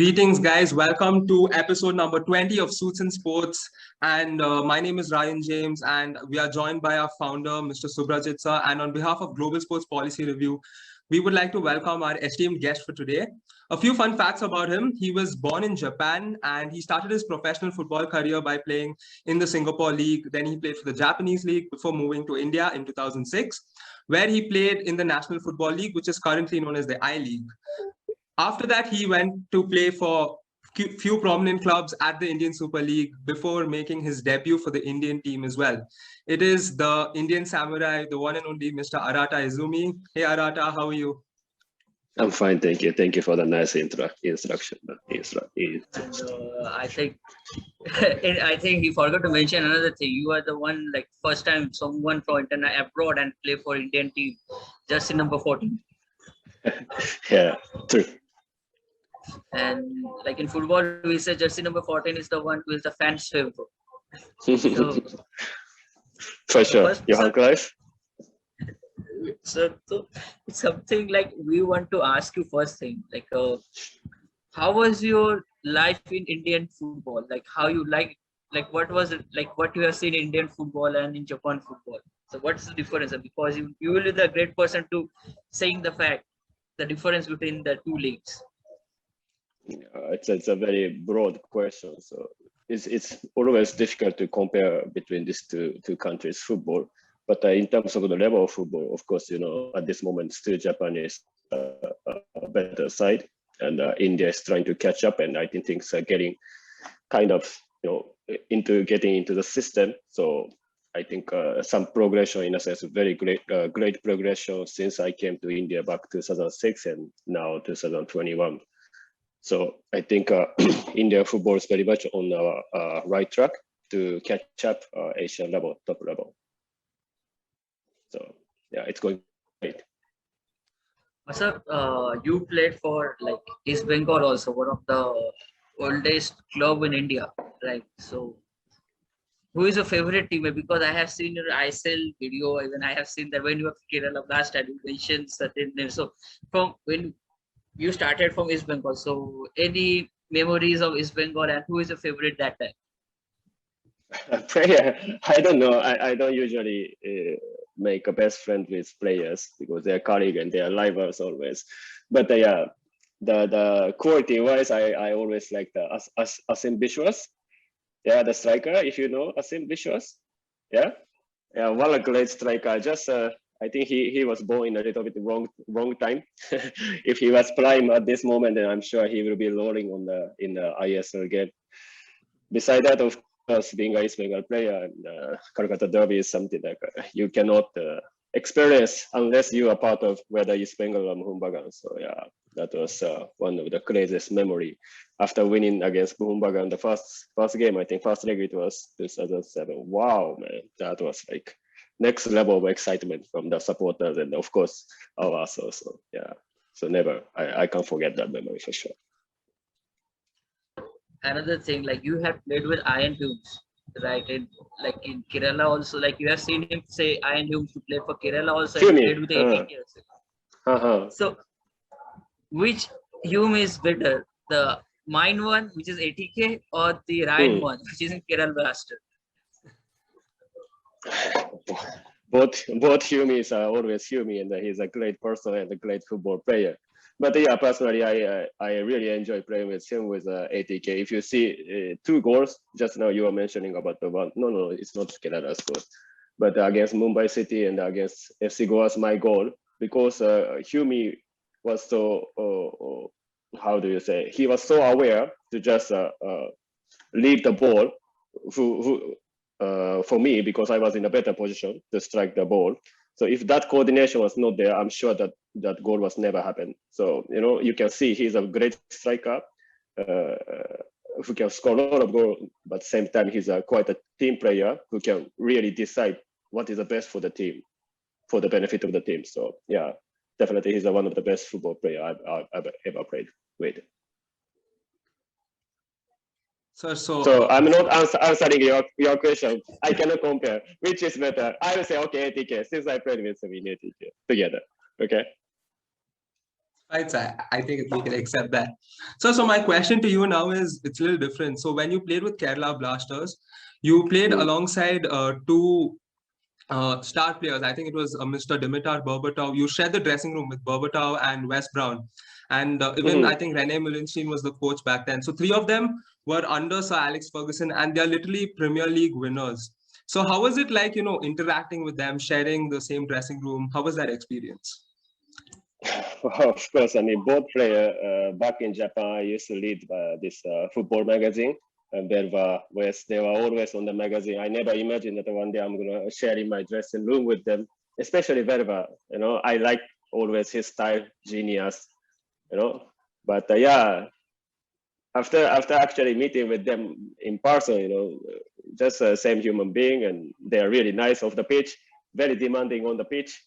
Greetings, guys. Welcome to episode number 20 of Suits and Sports. And my name is Ryan James, and we are joined by our founder, Mr. Subhrajit sir. And on behalf of Global Sports Policy Review, we would like to welcome our esteemed guest for today. A few fun facts about him. He was born in Japan, and he started his professional football career by playing in the Singapore League. Then he played for the Japanese League before moving to India in 2006, where he played in the National Football League, which is currently known as the I-League. After that, he went to play for few prominent clubs at the Indian Super League before making his debut for the Indian team as well. It is the Indian samurai, the one and only Mr. Arata Izumi. Hey Arata, how are you? I'm fine, thank you. Thank you for the nice instruction. I think I think he forgot to mention another thing. You are the one, like, first time someone from abroad and play for Indian team, jersey number 14. Yeah, true. And like in football, we say jersey number 14 is the one who is the fans' favorite. So, for sure. Johan Cruyff? So it's something like we want to ask you first thing, like how was your life in Indian football? Like how you like what was it like, what you have seen in Indian football and in Japan football? So what's the difference? Because you will be the great person to saying the difference between the two leagues. It's a very broad question, so it's always difficult to compare between these two countries' football. But in terms of the level of football, of course, at this moment, still Japan is a better side, and India is trying to catch up. And I think things are getting kind of, getting into the system. So I think some progression, in a sense, very great progression since I came to India back 2006 and now 2021. So I think India football is very much on our right track to catch up Asian level, top level. So yeah, it's going great. Sir, you played for like East Bengal also, one of the oldest club in India, right? So who is your favorite team? Because I have seen your ISL video, even I have seen that when you were Kerala last time, you mentioned certain names. So from when you started from East Bengal, so any memories of East Bengal and who is your favorite that time? Player, I don't know. I don't usually make a best friend with players because they're colleagues and they're rivals always. But yeah, the quality wise, I always like the Asim Bishwas. Yeah, the striker, if you know Asim Bishwas. Yeah, what a great striker. Just I think he was born in a little bit wrong time. If he was prime at this moment, then I'm sure he will be rolling in the ISL game. Beside that, of course, being a East Bengal player, and Calcutta Derby is something like you cannot experience unless you are part of whether East Bengal or Mohun Bagan. So yeah, that was one of the craziest memory. After winning against Mohun Bagan the first game, I think first leg it was 2007. Wow, man, that was like next level of excitement from the supporters and of course ours also. Yeah, so never, I can't forget that memory for sure. Another thing, like you have played with Iron Humes, right? In Kerala also, like you have seen him say Iron Humes to play for Kerala also, and played with the ATK. So which Hume is better, the mine one, which is ATK, or the Ryan one, which is in Kerala Blaster? Both Humes are always Hume, and he's a great person and a great football player. But yeah, personally, I really enjoy playing with him with ATK. If you see 2 goals, just now you were mentioning about the one. No, it's not Kerala's goal. But against Mumbai City and against FC Goa's my goal, because Hume was so, how do you say, he was so aware to just leave the ball for me, because I was in a better position to strike the ball. So if that coordination was not there, I'm sure that goal was never happened. So, you can see he's a great striker who can score a lot of goals, but at the same time, he's quite a team player who can really decide what is the best for the team, for the benefit of the team. So yeah, definitely he's one of the best football players I've ever played with. So I'm not answering your question. I cannot compare which is better. I will say okay, ATK, since I played with him in ATK together. Okay. Right, I think we can accept that. So my question to you now is, it's a little different. So when you played with Kerala Blasters, you played alongside two star players. I think it was Mr. Dimitar Berbatov. You shared the dressing room with Berbatov and Wes Brown. And even I think Rene Mullenstein was the coach back then. So three of them were under Sir Alex Ferguson, and they're literally Premier League winners. So how was it like, interacting with them, sharing the same dressing room? How was that experience? Of course, I mean, both players back in Japan, I used to lead this football magazine. And they were always on the magazine. I never imagined that one day I'm going to share in my dressing room with them, especially Verba. I like always his style, genius, But yeah, after actually meeting with them in person, just the same human being, and they are really nice off the pitch, very demanding on the pitch.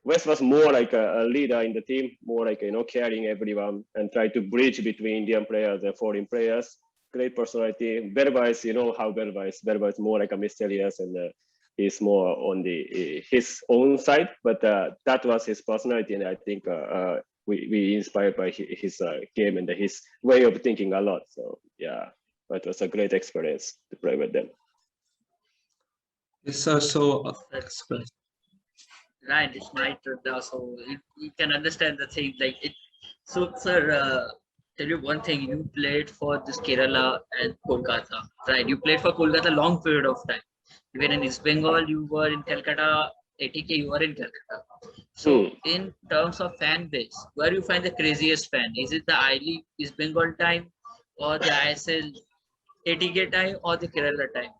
West was more like a leader in the team, more like, carrying everyone and try to bridge between Indian players and foreign players. Great personality. Verba is, how Verba is. Verba is more like a mysterious, and he's more on his own side. But that was his personality, and I think we inspired by his game and his way of thinking a lot. So yeah, it was a great experience to play with them. Yes, sir. So Right, it's my turn now, so you can understand the thing like it. So, sir, tell you one thing: you played for this Kerala and Kolkata, right? You played for Kolkata long period of time. Even in East Bengal, you were in Calcutta. ATK, you were in Calcutta. So, in terms of fan base, where you find the craziest fan? Is it the I-League East Bengal time, or the ISL ATK time, or the Kerala time?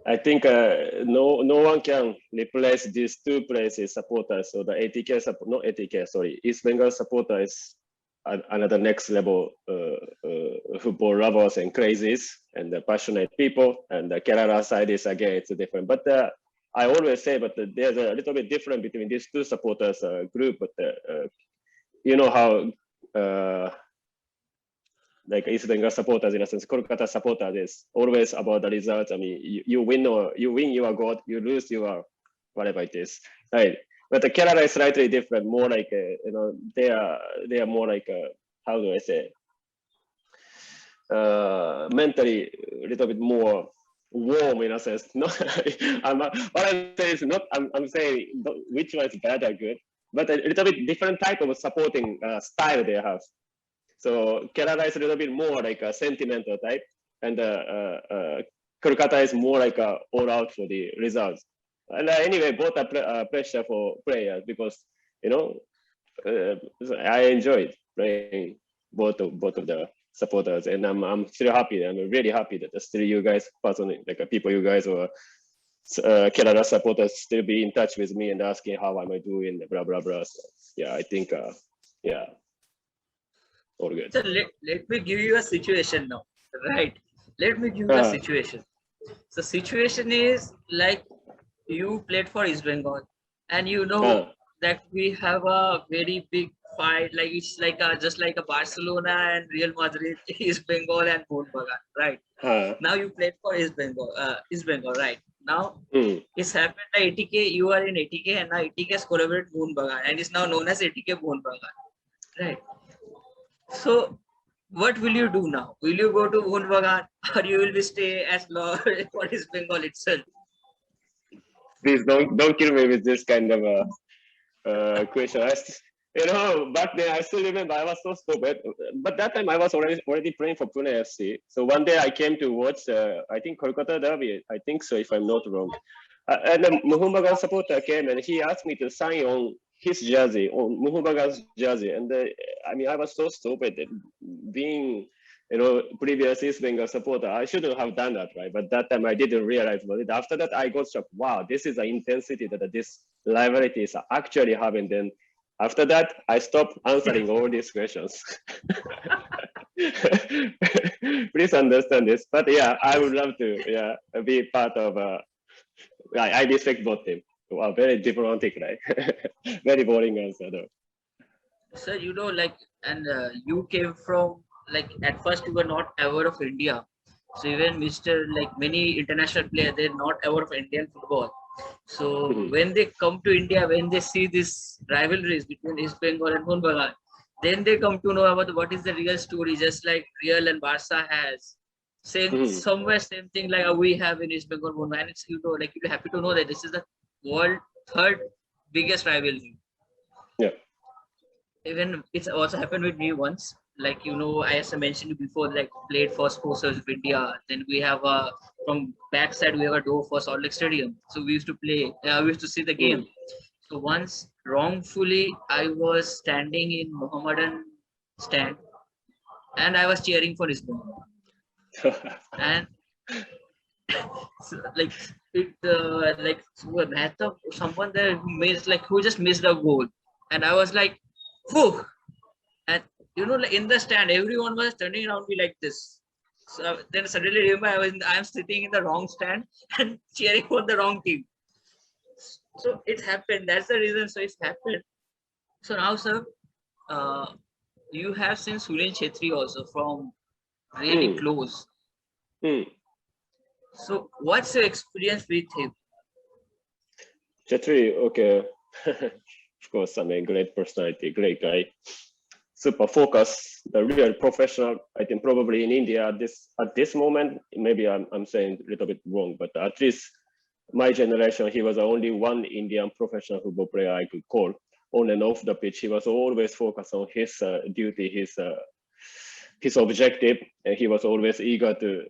I think no one can replace these two places supporters. So the ATK support, not ATK, sorry, East Bengal supporter is another next level football lovers and crazies and the passionate people. And the Kerala side is again, it's different. But I always say, but there's a little bit different between these two supporters group. But you know how. Like East Bengal supporters, in a sense, Kolkata supporters is always about the results. I mean, you win you are good, you lose you are whatever it is, right? But the Kerala is slightly different, more like they are more like how do I say, mentally a little bit more warm in a sense. No, what I'm saying is not. I'm saying which one is bad or good, but a little bit different type of supporting style they have. So Kerala is a little bit more like a sentimental type, and Kolkata is more like a all out for the results. And anyway, both are pressure for players because I enjoyed playing both of the supporters, and I'm still happy. I'm really happy that still you guys, personally, like people you guys were Kerala supporters, still be in touch with me and asking how am I doing, blah blah blah. So, yeah, I think yeah. All good. So let me give you a situation now, right? Let me give you a situation. The situation is like you played for East Bengal, and that we have a very big fight. Like it's like just like a Barcelona and Real Madrid, East Bengal and Mohun Bagan, right? Now you played for East Bengal, right? Now it's happened that ATK, you are in ATK, and now ATK has collaborated Mohun Bagan, and it's now known as ATK Mohun Bagan, right? So, what will you do now? Will you go to Mohun Bagan, or you will stay as law for East Bengal itself? Please don't kill me with this kind of question. Back then I still remember I was so stupid. But that time I was already playing for Pune FC. So one day I came to watch I think Kolkata Derby. I think so, if I'm not wrong. And the Mohun Bagan supporter came and he asked me to sign on his jersey, on Mohun Bagan's jersey. And I mean, I was so stupid being, previous East Bengal supporter. I shouldn't have done that, right? But that time I didn't realize about it. After that, I got shocked. Wow, this is the intensity that this rivalry is actually having. Then after that, I stopped answering all these questions. Please understand this. But yeah, I would love to be part of I respect both teams. Wow, very diplomatic, right? Very boring answer though. Sir, and you came from, at first you were not aware of India. So even many international players, they're not aware of Indian football. So when they come to India, when they see this rivalries between East Bengal and Mohun Bagan, then they come to know about what is the real story, just like Real and Barca has. Same somewhere same thing like we have in East Bengal Mohun Bagan. And it's like you're happy to know that this is the world third biggest rivalry. Yeah. Even it's also happened with me once. Like as I mentioned before, like played for Sports of India. Then we have from backside we have a door for Salt Lake Stadium. So we used to play. We used to see the game. So once wrongfully, I was standing in Mohammedan stand, and I was cheering for his goal. And so, like it, like someone there who missed, like who just missed a goal, and I was like, whew. And like in the stand, everyone was turning around me like this. So then suddenly remember I'm sitting in the wrong stand and cheering for the wrong team. So it happened. That's the reason. So it's happened. So now, sir, you have seen Suren Chetri also from really close. So what's your experience with him? Chetri, okay. Of course, I mean, great personality, great guy. Super focused, the real professional. I think probably in India at this moment, maybe I'm saying a little bit wrong, but at least my generation, he was the only one Indian professional football player I could call. On and off the pitch, he was always focused on his duty, his objective, and he was always eager to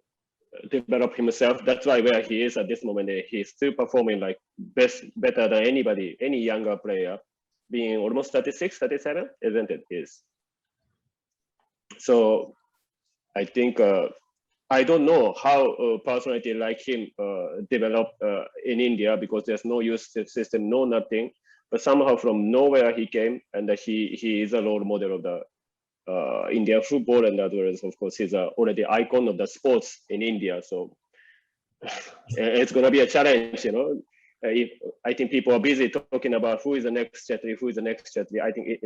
develop himself. That's why where he is at this moment, he's still performing like better than anybody, any younger player, being almost 36, 37, isn't it? Is. So I think I don't know how a personality like him develop in India, because there's no youth system, no nothing. But somehow from nowhere he came, and he is a role model of the Indian football, and as well as, of course, he's already icon of the sports in India. So it's going to be a challenge, I think people are busy talking about who is the next Chetri, who is the next Chetri. I think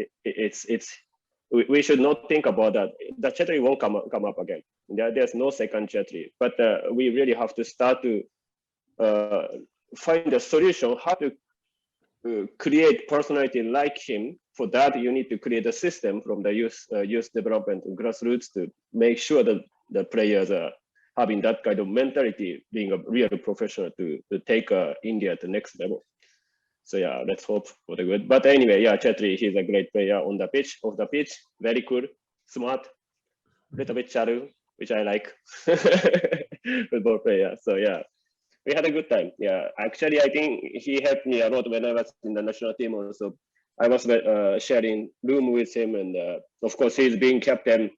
we should not think about that. The Chetri won't come up again. There's no second Chetri. But we really have to start to find a solution how to create personality like him. For that, you need to create a system from the youth development and grassroots to make sure that the players are having that kind of mentality, being a real professional to take India to the next level. So yeah, let's hope for the good. But anyway, yeah, Chetri, he's a great player on the pitch, off the pitch, very cool, smart, little bit charu, which I like, football player. So yeah, we had a good time. Yeah, actually, I think he helped me a lot when I was in the national team also. I was sharing room with him, and of course, he's being captain.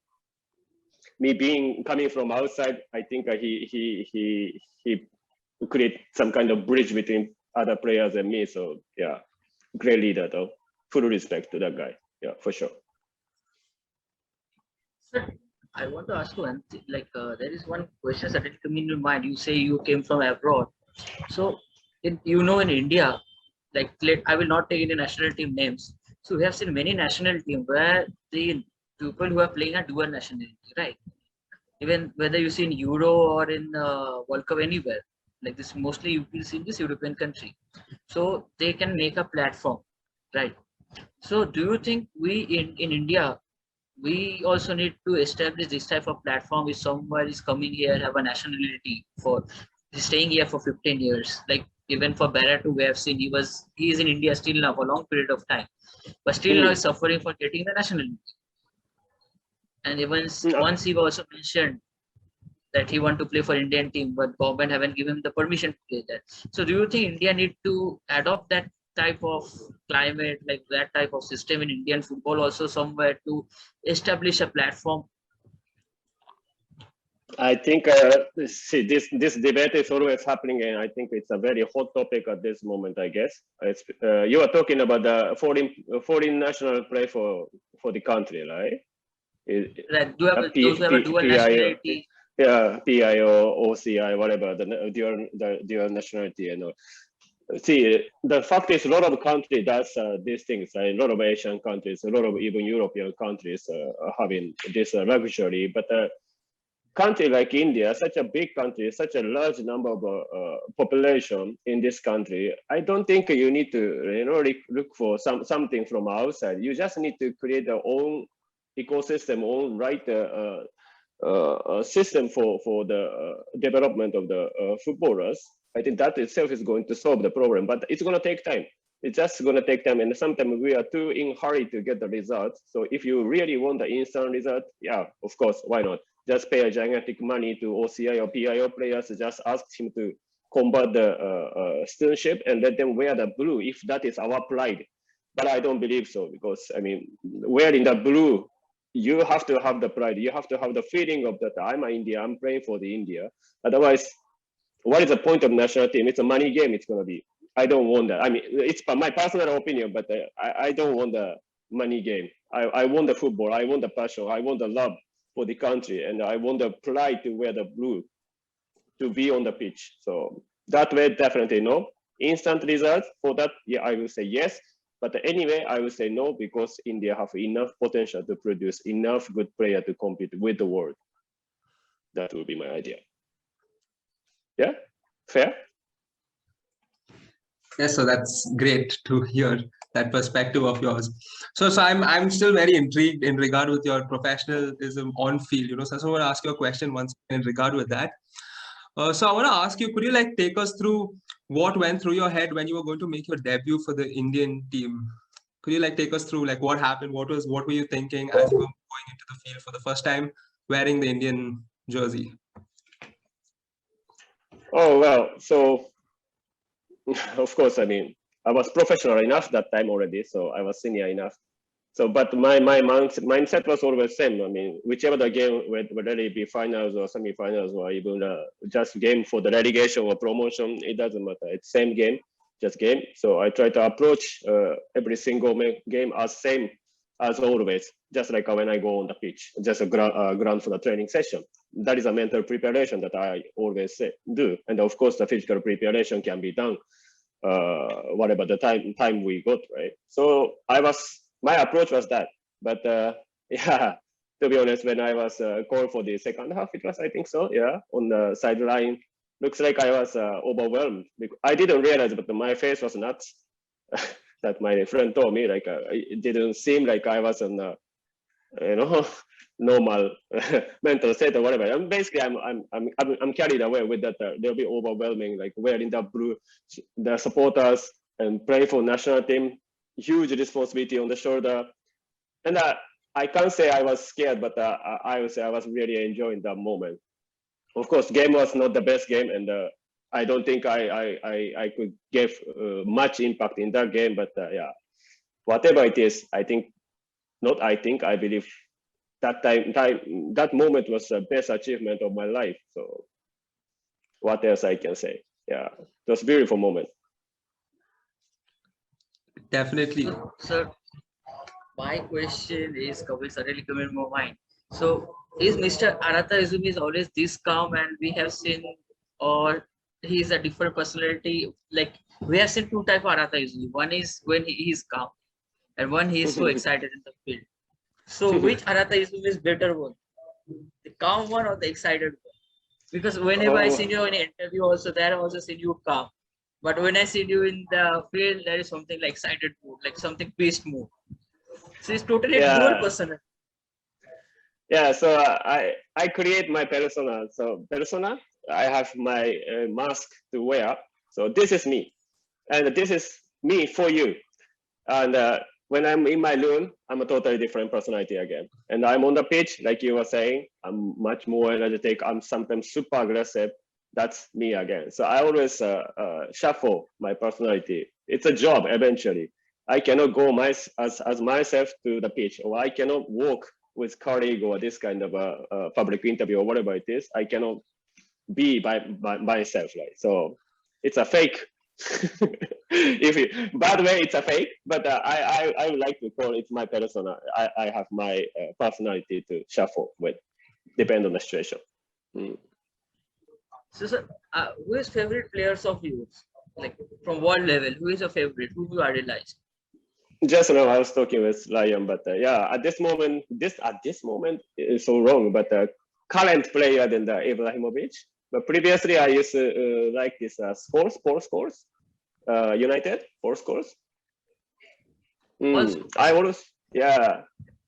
Me coming from outside, I think he create some kind of bridge between other players and me. So yeah, great leader though. Full respect to that guy. Yeah, for sure. Sir, I want to ask you one thing. Like there is one question that will come in your mind. You say you came from abroad. So in India, like I will not take any national team names. So we have seen many national teams where the people who are playing are dual nationality, right? Even whether you see in Euro or in World Cup, anywhere like this, mostly you will see in this European country. So they can make a platform, right? So do you think we in India, we also need to establish this type of platform? If someone is coming here, have a nationality for staying here for 15 years, like even for Baratu, we have seen he is in India still now for a long period of time, but still now is suffering for getting the nationality. And even once he also mentioned that he want to play for Indian team, but government haven't given him the permission to play that. So do you think India need to adopt that type of climate, like that type of system in Indian football also somewhere to establish a platform? I think see this debate is always happening, and I think it's a very hot topic at this moment. I guess you are talking about the foreign national play for the country, right? Right. Those who have a dual nationality. Yeah, PIO, OCI, whatever, the dual nationality and all. See, the fact is a lot of countries does these things. A lot of Asian countries, a lot of even European countries are having this luxury. But country like India, such a big country, such a large number of population in this country, I don't think you need to look for something from outside. You just need to create your own ecosystem, own system for the development of the footballers. I think that itself is going to solve the problem, but it's going to take time. It's just going to take time, and sometimes we are too in hurry to get the results. So if you really want the instant result, yeah, of course, why not? Just pay a gigantic money to OCI or PIO players, just ask him to convert the studentship and let them wear the blue, if that is our pride. But I don't believe so, because I mean, wearing the blue, you have to have the pride. You have to have the feeling of that I'm an India, I'm playing for the India. Otherwise, what is the point of national team? It's a money game, it's going to be. I don't want that. I mean, it's my personal opinion, but I don't want the money game. I want the football. I want the passion. I want the love for the country, and I want the pride to wear the blue, to be on the pitch. So that way, definitely no. Instant results for that, yeah, I will say yes. But anyway, I will say no, because India have enough potential to produce enough good player to compete with the world. That will be my idea. Yeah, fair? Yes, so that's great to hear that perspective of yours. So I'm still very intrigued in regard with your professionalism on field. So I want to ask you a question once in regard with that. So I want to ask you, could you like take us through what went through your head when you were going to make your debut for the Indian team? Could you like take us through like what happened? What were you thinking as you were going into the field for the first time wearing the Indian jersey? Oh, well, so of course, I mean, I was professional enough that time already, so I was senior enough. So, but my mindset was always same. I mean, whichever the game, whether it be finals or semi-finals or even just game for the relegation or promotion, it doesn't matter. It's same game, just game. So I try to approach every single game as same as always, just like when I go on the pitch, just a ground for the training session. That is a mental preparation that I always do. And of course, the physical preparation can be done whatever the time we got, right? So my approach was that. But yeah, to be honest, when I was called for the second half, it was, I think so, yeah, on the sideline. Looks like I was overwhelmed. I didn't realize, but my face was nuts. That my friend told me, like it didn't seem like I was on normal mental state or whatever. And basically, I'm carried away with that. They'll be overwhelming, like wearing the blue, the supporters, and play for national team. Huge responsibility on the shoulder, and I can't say I was scared, but I would say I was really enjoying that moment. Of course, game was not the best game, and I don't think I could give much impact in that game. But yeah, whatever it is, I believe that moment was the best achievement of my life. So what else I can say? Yeah, it was a beautiful moment. Definitely. Sir, my question is suddenly coming in my mind. So is Mr. Arata Izumi is always this calm, and we have seen, or he is a different personality? Like we have seen two types of Arata Izumi. One is when he is calm, and one he is so excited in the field. So which Arata Izumi is better one? The calm one or the excited one? Because whenever I see you in an interview, also there I also see you calm. But when I see you in the field, there is something like excited mood, like something pissed mood. So it's totally a dual person. Yeah, so I create my persona. So persona, I have my mask to wear. So this is me, and this is me for you. And when I'm in my room, I'm a totally different personality again. And I'm on the pitch, like you were saying, I'm much more energetic. I'm sometimes super aggressive. That's me again. So I always shuffle my personality. It's a job eventually. I cannot go as myself to the pitch, or I cannot walk with colleague or this kind of a public interview or whatever it is. I cannot be by myself, right? So it's a fake. Bad way, it's a fake, but I would like to call it my persona. I have my personality to shuffle with, depend on the situation. So, sir, who is favorite players of yours? Like from world level, who is your favorite? Who you idolize? Just now I was talking with Lion, but yeah, at this moment is so wrong. But current player than the Ibrahimovic. But previously, I used to like this Scores, United, Scores. I always, I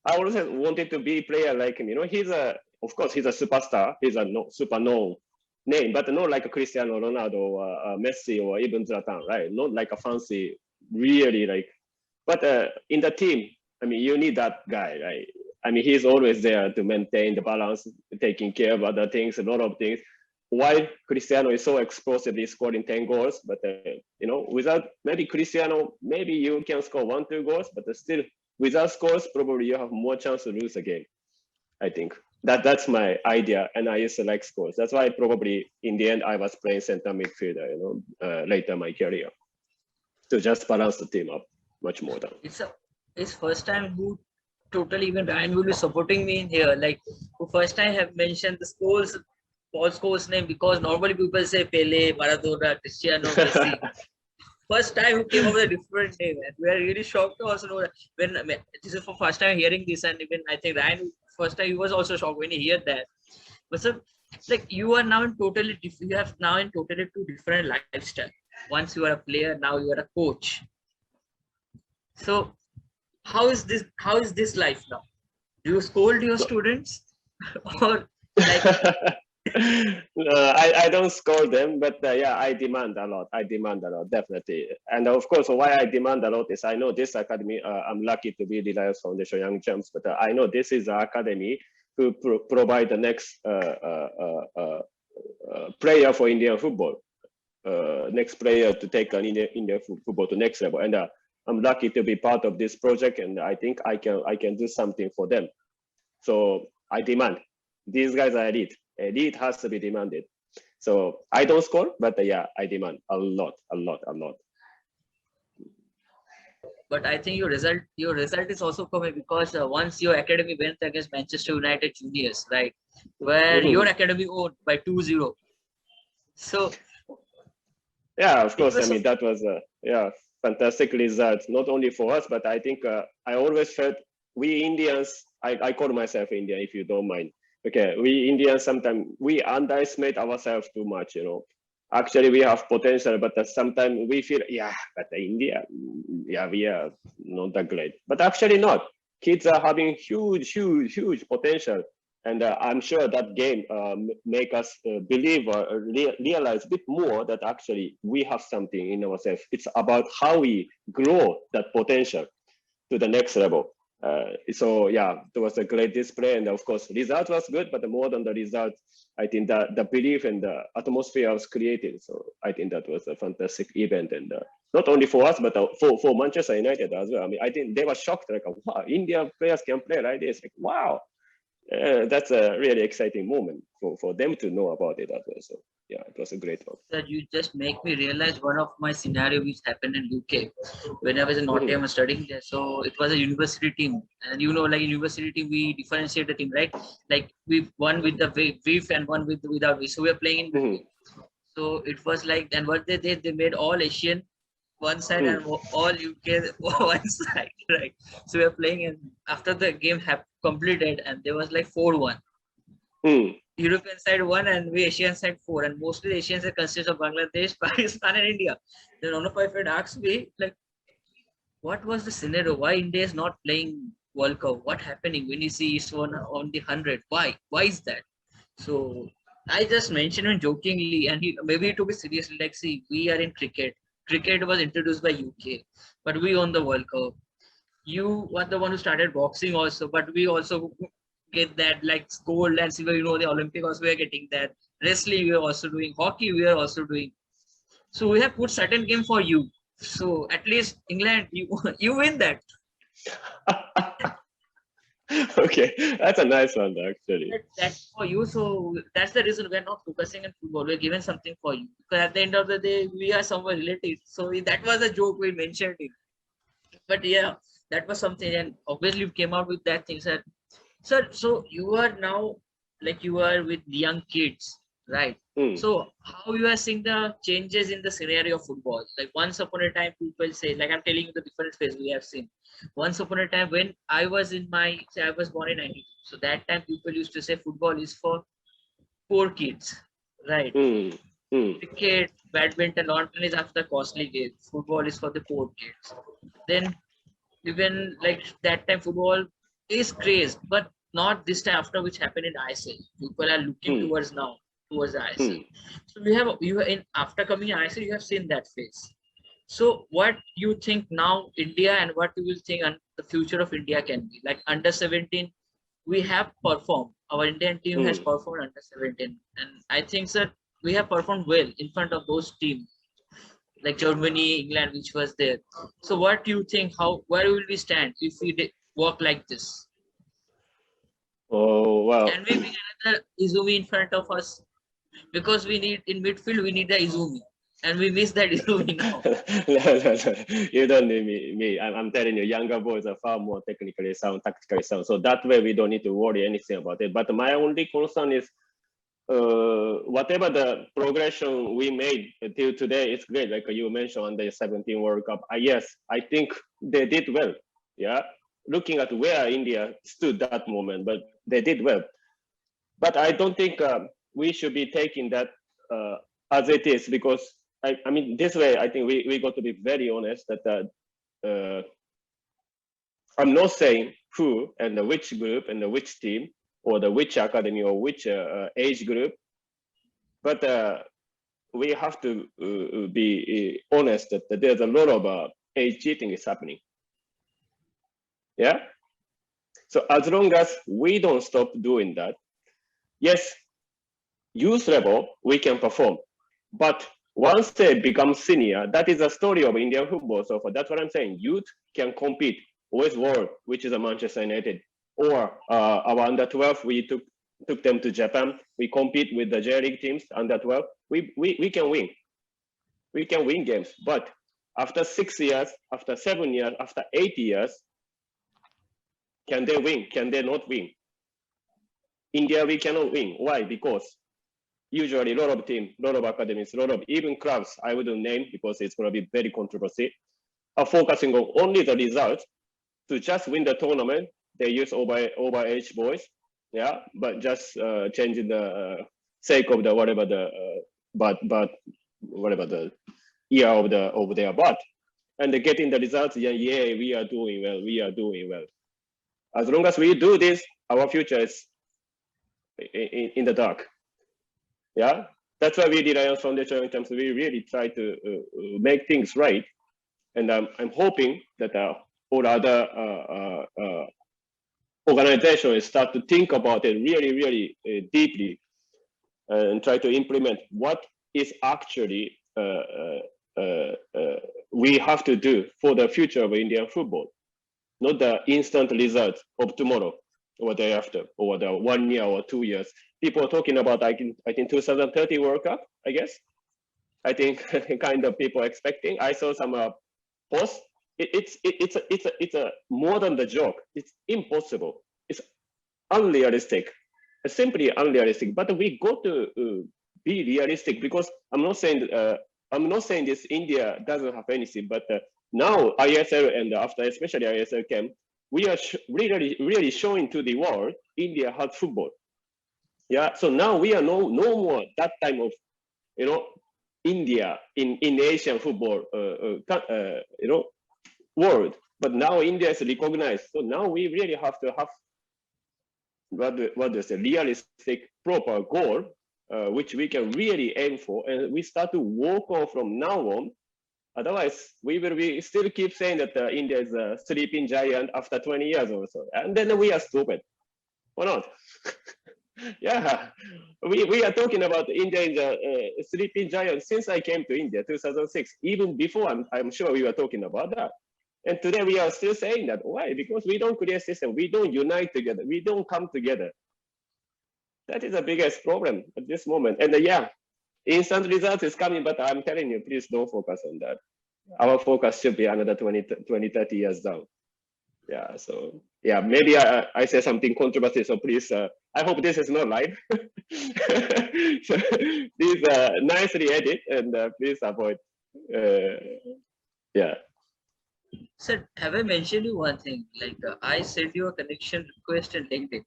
always wanted to be player like him. You know, of course, he's a superstar. He's a super known name, but not like a Cristiano Ronaldo or Messi or even Zlatan, right? Not like a fancy, really like. But in the team, I mean, you need that guy, right? I mean, he's always there to maintain the balance, taking care of other things, a lot of things. Why Cristiano is so explosively scoring 10 goals, but you know, without maybe Cristiano, maybe you can score 1-2 goals, but still without scores, probably you have more chance to lose a game. I think that's my idea, and I used to like scores. That's why probably in the end I was playing center midfielder, you know, later in my career, to just balance the team up much more than. It's first time who totally even Ryan will be supporting me in here. Like who first time have mentioned the scores, Paul Scholes name, because normally people say Pele, Maradona, Cristiano, Messi. First time who came up with a different name, and we are really shocked to also know that when this is for first time hearing this, and even I think Ryan first time he was also shocked when he heard that. But so like you are now in totally you have now in totally two different lifestyle. Once you are a player, now you are a coach. So how is this life now? Do you scold your students or like? I don't scold them, but yeah, I demand a lot. Definitely. And of course, why I demand a lot is I know this academy, I'm lucky to be Reliance Foundation Young Champs, but I know this is an academy who provide the next player for Indian football, next player to take an Indian football to next level. And I'm lucky to be part of this project, and I think I can do something for them. So I demand. These guys are elite. Elite has to be demanded. So I don't score, but yeah, I demand a lot. But I think your result is also coming because once your academy went against Manchester United Juniors, right, where your academy won by 2-0. So yeah, of course. I mean, that was fantastic result, not only for us, but I think I always felt we Indians, I call myself Indian if you don't mind. Okay, we Indians sometimes we underestimate ourselves too much, you know. Actually, we have potential, but sometimes we feel, but India, we are not that great. But actually not. Kids are having huge potential. And I'm sure that game make us believe or realize a bit more that actually we have something in ourselves. It's about how we grow that potential to the next level. So yeah, it was a great display, and of course, result was good. But more than the result, I think that the belief and the atmosphere was created. So I think that was a fantastic event, and not only for us, but for Manchester United as well. I mean, I think they were shocked, like, wow, Indian players can play like this. Like, wow, that's a really exciting moment for them to know about it as well. So yeah, it was a great one. Sir, you just make me realize one of my scenario which happened in UK when I was in Nottingham studying there. So it was a university team, and you know, like in university team we differentiate the team, right? Like we one with the WIF and one without WIF. So we are playing in between. So it was like, and what they did, they made all Asian one side and all UK one side, right? So we are playing, and after the game have completed, and there was like 4-1. European side 1 and we Asian side 4, and mostly the Asian side consists of Bangladesh, Pakistan, and India. Then one of my friends asked me, like, what was the scenario? Why India is not playing World Cup? What happening when you see it's one on the 100? Why? Why is that? So I just mentioned him jokingly, and maybe he took it seriously. Like, see, we are in cricket. Cricket was introduced by UK, but we won the World Cup. You were the one who started boxing also, but we also get that, like gold and silver. You know, the Olympic also we are getting that. Wrestling we are also doing. Hockey we are also doing. So we have put certain game for you. So at least England, you win that. Okay, that's a nice one actually. That's for you. So that's the reason we're not focusing on football. We're giving something for you. Because at the end of the day, we are somewhere related. So that was a joke we mentioned it. But yeah, that was something, and obviously you came out with that thing, sir. Sir, so you are now, like, you are with young kids, right? So how you are seeing the changes in the scenario of football? Like once upon a time, people say, like I'm telling you the different phase we have seen. Once upon a time, when I was in my, say I was born in 92, so that time people used to say football is for poor kids, right? Cricket, badminton, lawn tennis are the costly games. Football is for the poor kids. Then even like that time, football is craze, but not this time after which happened in ISL. People are looking towards now towards the ISL. So you have in after coming in ISL, you have seen that phase. So what you think now India and what you will think the future of India can be? Like under 17, we have performed. Our Indian team has performed under 17, and I think that we have performed well in front of those teams like Germany, England, which was there. So what do you think? How where will we stand if we work like this? Oh wow. Can we bring another Izumi in front of us? Because we need in midfield, we need the Izumi, and we miss that Izumi now. No. You don't need me. I'm telling you, younger boys are far more technically sound, tactically sound. So that way we don't need to worry anything about it. But my only concern is whatever the progression we made till today is great. Like you mentioned on the 17 World Cup. Yes, I think they did well. Yeah, looking at where India stood that moment, but they did well. But I don't think we should be taking that as it is, because I mean, this way, I think we got to be very honest that I'm not saying who and the which group and the which team or the which academy or which age group, but we have to be honest that there's a lot of age cheating is happening. Yeah. So as long as we don't stop doing that, yes, youth level we can perform, but once they become senior, that is a story of Indian football. So that's what I'm saying. Youth can compete with world, which is a Manchester United, or our under 12. We took them to Japan. We compete with the J League teams under 12. We can win. We can win games, but after 6 years, after 7 years, after 8 years, can they win? Can they not win? India, we cannot win. Why? Because usually a lot of teams, a lot of academies, a lot of even clubs, I wouldn't name because it's going to be very controversial, are focusing on only the results to just win the tournament. They use over-age boys, yeah, but just changing the sake of the whatever the but whatever the year of their birth, and they're getting the results. Yeah, we are doing well. We are doing well. As long as we do this, our future is in the dark. Yeah, that's why we did Reliance Foundation in terms of we really try to make things right, and I'm hoping that all other organizations start to think about it really deeply and try to implement what is actually we have to do for the future of Indian football, not the instant results of tomorrow or day after, or the 1 year or 2 years. People are talking about, I think 2030 World Cup, I guess. I think kind of people expecting. I saw some posts. It's a more than the joke. It's impossible. It's unrealistic. It's simply unrealistic. But we got to be realistic, because I'm not saying this India doesn't have anything, but now ISL and after especially ISL came, we are really showing to the world India has football. Yeah, so now we are no more that time of India in Asian football world, but now India is recognized. So now we really have to have what is a realistic proper goal, which we can really aim for, and we start to work on from now on. Otherwise, we still keep saying that India is a sleeping giant after 20 years or so, and then we are stupid. Or not? Yeah, we are talking about India is a sleeping giant since I came to India 2006. Even before, I'm sure we were talking about that. And today we are still saying that. Why? Because we don't create system. We don't unite together. We don't come together. That is the biggest problem at this moment. And yeah, instant results is coming, but I'm telling you, please don't focus on that. Our focus should be another 20, 30 years down. Yeah, so yeah, maybe I say something controversial, so please I hope this is not live. So, please nicely edit and please avoid. Yeah. Sir, have I mentioned you one thing? Like I sent you a connection request in LinkedIn,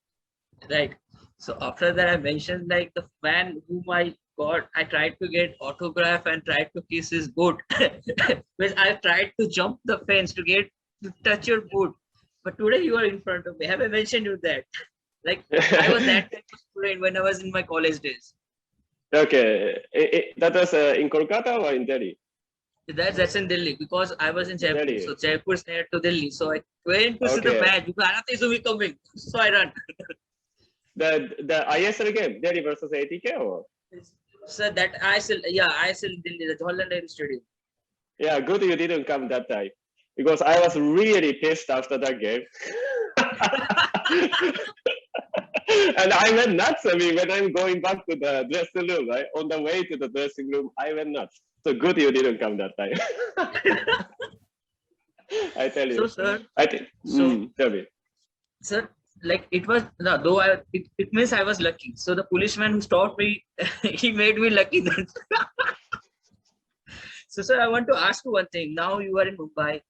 right? So after that, I mentioned like the fan whom I got, I tried to get autograph and tried to kiss his boot. Because I tried to jump the fence to get to touch your boot. But today you are in front of me. Have I mentioned you that? Like I was that type of student when I was in my college days. Okay. That was in Kolkata or in Delhi? That's in Delhi because I was in Jaipur. Delhi. So Jaipur is near to Delhi. So I went to see the Okay. match because Arata Izumi coming. So I ran. The ISL game, Delhi versus ATK or? So that ISL in Delhi, the Jawaharlal Nehru Stadium. Yeah, good you didn't come that time because I was really pissed after that game. And I went nuts. I mean, when I'm going back to the dressing room, right? On the way to the dressing room, I went nuts. So good you didn't come that time. I tell you. So sir, I think. Tell me. sir, like it was no, though it means I was lucky. So the policeman who stopped me, he made me lucky then. So sir, I want to ask you one thing. Now you are in Mumbai.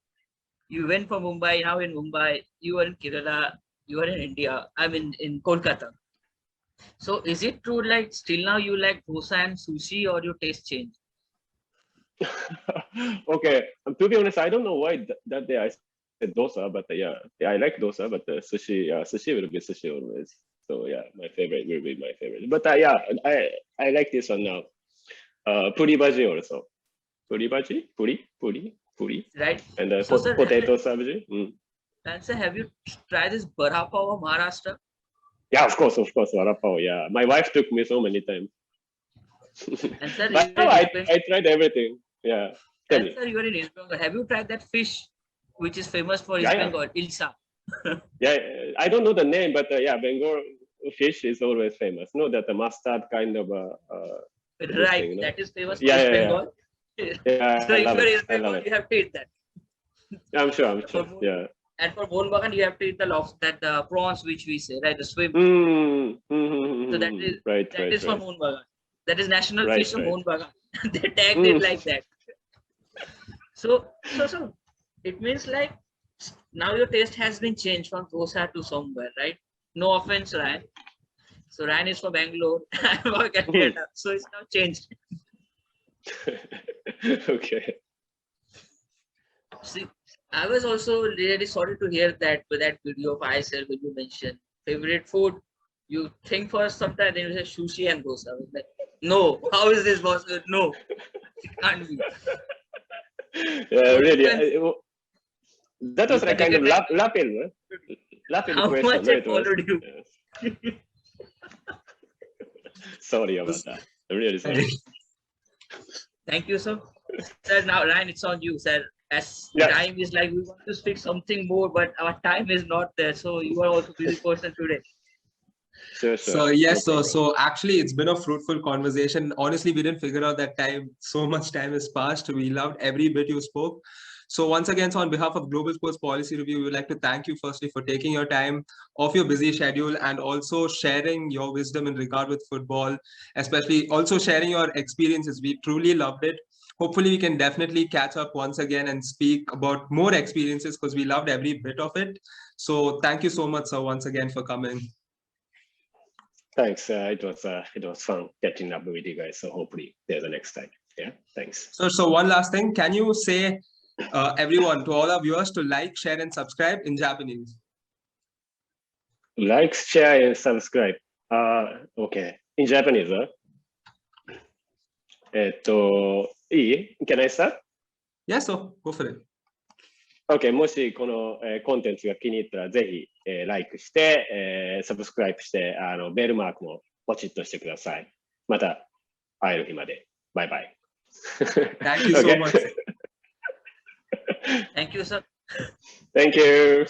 You went from Mumbai. Now in Mumbai, you are in Kerala. You are in India. I'm in Kolkata. So is it true like still now you like dosa and sushi or your taste change? Okay, to be honest, I don't know why that day I said dosa, but yeah, I like dosa, but sushi, sushi will be sushi always. So yeah, my favorite will be my favorite. But yeah, I like this one now. Puri bhaji also. Puri bhaji, puri, Right. and So sir, potato sabji. and sir, have you tried this bara pav of Maharashtra? Yeah, of course, vada pav. Yeah, my wife took me so many times. And sir, But you no, are in I tried everything. Yeah, tell and me. sir, you are in East Bengal. Have you tried that fish which is famous for East Yeah, yeah. Bengal, Ilsa? Yeah, I don't know the name, but yeah, Bengal fish is always famous. No, that the mustard kind of this Right, thing, no? that is famous for Yeah, East yeah, yeah. Bengal. Yeah, So I if love you're it. East I love Bengal, it. you have to eat that. I'm sure. For Yeah. and for Mohnbagan, you have to eat the lobster, that the prawns which we say, right? The swim. So that is Right. for Mohnbagan. That is national Right, fish of right. Mohnbagan. They tagged it like that. So it means like now your taste has been changed from dosa to somewhere, right? No offense, Ryan. So Ryan is from Bangalore. I'm from Calcutta. So it's now changed. Okay. See, I was also really sorry to hear that with that video of ISL when you mentioned favorite food. You think first sometimes then you say sushi and dosa. I was like, no, how is this possible? No, it can't be. Yeah, So you really. can That was like kind of recognize lapid how question. much No, I it was. followed you. Yes. Sorry about that. I'm really sorry. Thank you, sir. Sir, now Ryan, it's on you, sir. As Yeah. time is like we want to speak something more, but our time is not there. So you are also busy person today. Sure. So yes, No so actually it's been a fruitful conversation. Honestly, we didn't figure out that time. So much time has passed. We loved every bit you spoke. So once again, so on behalf of Global Sports Policy Review, we would like to thank you firstly for taking your time off your busy schedule and also sharing your wisdom in regard with football, especially also sharing your experiences. We truly loved it. Hopefully we can definitely catch up once again and speak about more experiences because we loved every bit of it. So thank you so much, sir, once again for coming. Thanks. It was fun catching up with you guys. So hopefully there's a next time. Yeah. Thanks. So one last thing. Can you say everyone, to all our viewers, to like, share, and subscribe in Japanese? Like, share, and subscribe. Okay. In Japanese, Can I start? Yes, so go for it. OK、もしこの、コンテンツが気に入ったら、ぜひ、like して、サブスクライブして、ベルマークもポチッとしてください。また会える日まで。バイバイ。Thank you so much. Thank you, sir. Thank you.